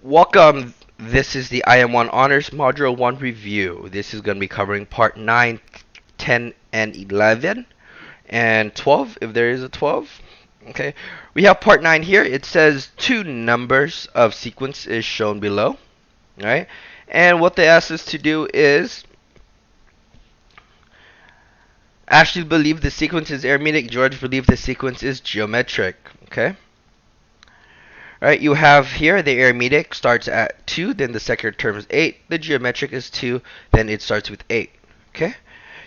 Welcome. This is the IM1 Honors Module 1 review. This is going to be covering part 9, 10, and 11, and 12 if there is a 12. Okay, we have part 9 here. It says two numbers of sequence is shown below. Right, and what they ask us to do is Ashley believe the sequence is arithmetic. George believe the sequence is geometric. Okay. Right, you have here the arithmetic starts at 2, then the second term is 8, the geometric is 2, then it starts with 8. Okay?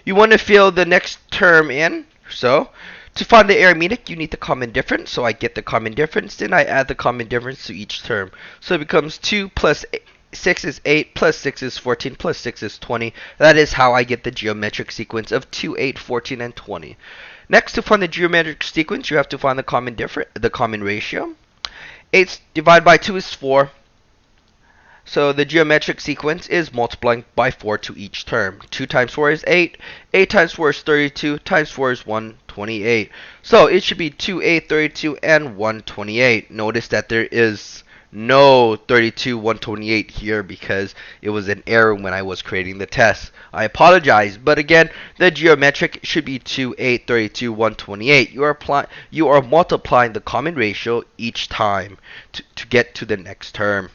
You want to fill the next term in, so to find the arithmetic, you need the common difference, so I get the common difference, then I add the common difference to each term. So it becomes 2 plus 6 is 8, plus 6 is 14, plus 6 is 20. That is how I get the geometric sequence of 2, 8, 14, and 20. Next, to find the geometric sequence, you have to find the common ratio. 8 divided by 2 is 4. So the geometric sequence is multiplying by 4 to each term. 2 times 4 is 8. 8 times 4 is 32. Times 4 is 128. So it should be 2, 8, 32, and 128. Notice that there is no 32, 128 here because it was an error when I was creating the test. I apologize, but again, the geometric should be 2, 8, 32, 128. You are multiplying the common ratio each time to get to the next term.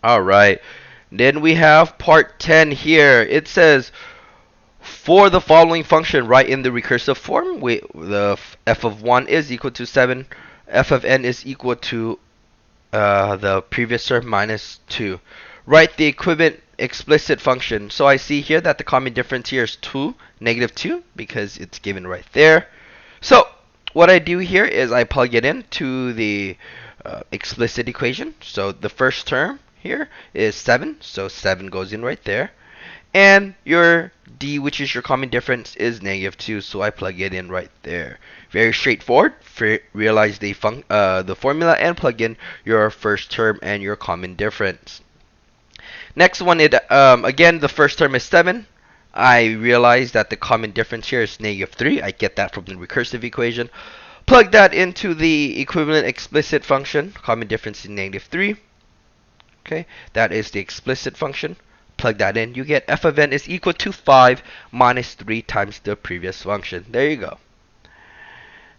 Alright, then we have part 10 here. It says, for the following function, write in the recursive form. The f of 1 is equal to 7. F of n is equal to the previous term minus 2. Write the equivalent explicit function. So I see here that the common difference here is 2, negative 2, because it's given right there. So what I do here is I plug it into the explicit equation. So the first term here is 7, so 7 goes in right there. And your d, which is your common difference, is negative 2, so I plug it in right there. Very straightforward. Realize the formula and plug in your first term and your common difference. Next one, again, the first term is 7. I realize that the common difference here is negative 3. I get that from the recursive equation. Plug that into the equivalent explicit function. Common difference is negative 3. Okay, that is the explicit function. Plug that in, you get f of n is equal to 5 minus 3 times the previous function. There you go.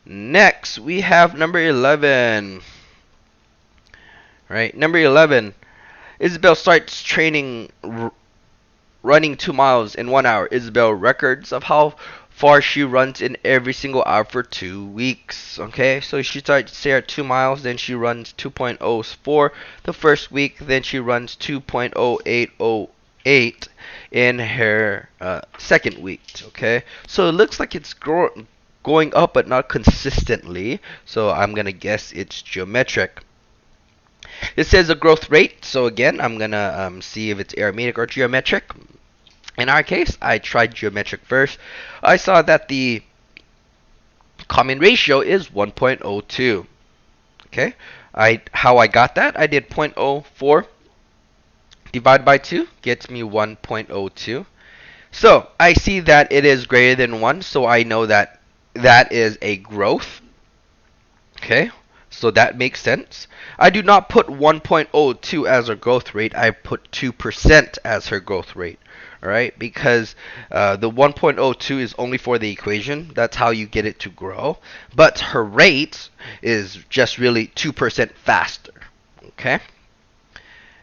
Next, we have number 11. Right, number 11. Isabel starts training running 2 miles in 1 hour. Isabel records of how far she runs in every single hour for 2 weeks. Okay, so she starts there at 2 miles, then she runs 2.04 the first week, then she runs 2.0808 in her second week. Okay, so it looks like it's going up but not consistently, so I'm gonna guess it's geometric. It says a growth rate, so again I'm gonna see if it's arithmetic or geometric. In our case, I tried geometric first. I saw that the common ratio is 1.02. Okay, how I got that? I did 0.04 divided by 2 gets me 1.02. So I see that it is greater than 1, so I know that that is a growth. Okay, so that makes sense. I do not put 1.02 as her growth rate. I put 2% as her growth rate. Alright, because the 1.02 is only for the equation. That's how you get it to grow. But her rate is just really 2% faster. Okay.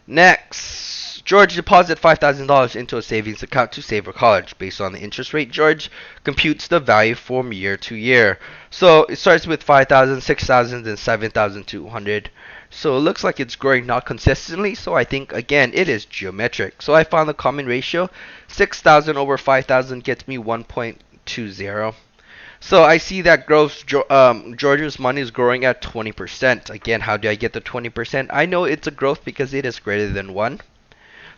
Next, George deposits $5,000 into a savings account to save for college. Based on the interest rate, George computes the value from year to year. So it starts with 5,000, 6,000, and 7,200. So it looks like it's growing not consistently, so I think again it is geometric. So I found the common ratio. 6,000 over 5,000 gets me 1.20. So I see that George's money is growing at 20%. Again, how do I get the 20%? I know it's a growth because it is greater than 1.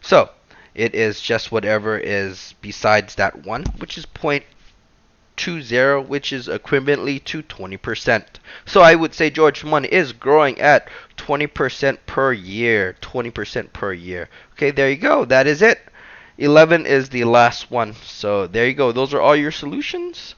So it is just whatever is besides that 1, which is 0.20, which is equivalently to 20%. So I would say George's money is growing at 20% per year. 20% per year. Okay, there you go. That is it. 11 is the last one. So there you go. Those are all your solutions.